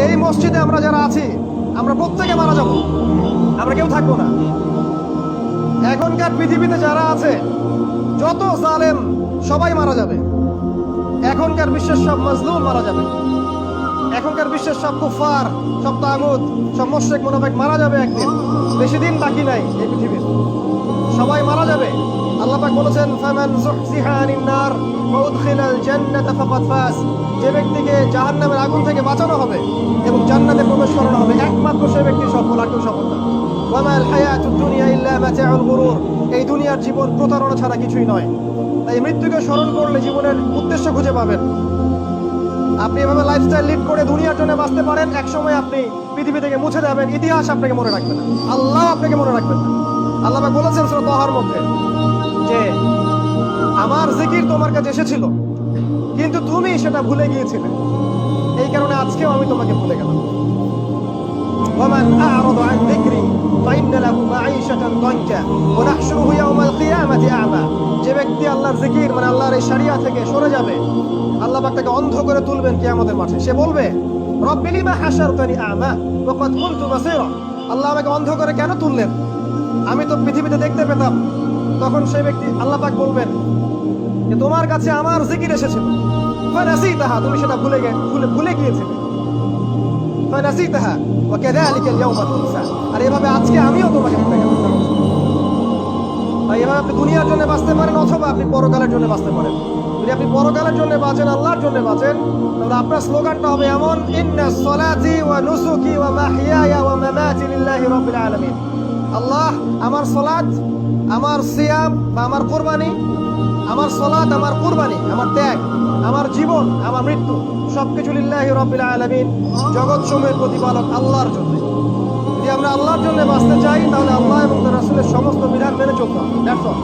এই মসজিদে আমরা যারা আছি আমরা প্রত্যেকে মারা যাব, আমরা কেউ থাকবো না। এখনকার পৃথিবীতে যারা আছে যত জালেম সবাই মারা যাবে। এখনকার বিশ্বের সব মাজলুম মারা যাবে। এখনকার বিশ্বের সব কুফার, সব তাগুত, সব মুশরিক মুনাফিক মারা যাবে একদিন। বেশি দিন বাকি নাই এই পৃথিবীর, সবাই মারা যাবে। আল্লাহ পাক বলেছেন, ফামান যুহজিহা আনিন নার ওয়া উদখিলাল জান্নাতা ফাকাদ ফাজ। যে ব্যক্তিকে জাহান্নামের আগুন থেকে বাঁচানো হবে এবং জান্নাতে প্রবেশ করানো হবে, একমাত্র সেই ব্যক্তি সফল, আর কেউ সফল না। ওয়া মাল হায়াতুদ দুনিয়া ইল্লা মাতাউল গুরুর। এই দুনিয়ার জীবন প্রতারণা ছাড়া কিছুই নয়। তাই মৃত্যুকে স্মরণ করলে জীবনের উদ্দেশ্য খুঁজে পাবেন। আপনি এভাবে লাইফস্টাইল লিড করে দুনিয়ার জন্য বাঁচতে পারেন, একসময় আপনি পৃথিবী থেকে মুছে যাবেন, ইতিহাস আপনাকে মনে রাখবে না, আল্লাহ আপনাকে মনে রাখবেন না। আল্লাহ পাক বলেছেন সূরা তাহার মধ্যে যে আমার জিকির তোমার কাছে এসেছিল কিন্তু তুমি সেটা ভুলে গিয়েছিলে, এই কারণে আজকেও আমি তোমাকে ভুলে গেলাম। ওয়ামান আ'রাদা আন যিকরি ফাইন্না লাহু মাঈশাতান দানকা ওয়া নাহশুরুহু ইয়াওমাল কিয়ামাতি আ'মা। যে ব্যক্তি আল্লাহর জিকির মানে আল্লাহর এই শরিয়া থেকে সরে যাবে, আল্লাহ পাক তাকে অন্ধ করে তুলবেন কিয়ামতের মাঠে। সে বলবে, রব্বি লিমা হাশারতানি আ'মা ওয়া ক্বাদ কুনতু বাসীরা। আল্লাহ আমাকে অন্ধ করে কেন তুললেন, আমি তো পৃথিবীতে দেখতে পেতাম। তখন সেই ব্যক্তি, আল্লাহ পাক বলবেন যে তোমার কাছে আমার জিকির এসেছিল, ফানাসিতাহা, তুমি সেটা ভুলে গিয়েছিলে। ফানাসিতাহা ওয়া কাযালিকাল ইয়াওমা তুনসা। আর এভাবে আজকে আমিও তোমাকে ভুলে গেলাম। তাই এভাবে আপনি দুনিয়ার জন্য বাঁচতে পারেন অথবা আপনি পরকালের জন্য বাঁচতে পারেন। যদি আপনি পরকালের জন্য বাঁচেন, আল্লাহর জন্য বাঁচেন, তাহলে আপনার স্লোগানটা হবে এমন, ইন্নাস সালাতি ওয়া নুসুকি ওয়া মাহইয়ায়া ওয়া মামাতি লিল্লাহি রাব্বিল আলামিন। আল্লাহ, আমার সালাত, আমার সিয়াম বা আমার কুরবানি, আমার সালাত, আমার কুরবানি, আমার ত্যাগ, আমার জীবন, আমার মৃত্যু সবকিছু লিল্লাহি রাব্বিল আলামিন, জগৎ সমূহের প্রতিপালক আল্লাহর জন্য। যদি আমরা আল্লাহর জন্য বাঁচতে চাই তাহলে আল্লাহ এবং তার রাসূলের সমস্ত বিধান মেনে চলতে হবে। That's all.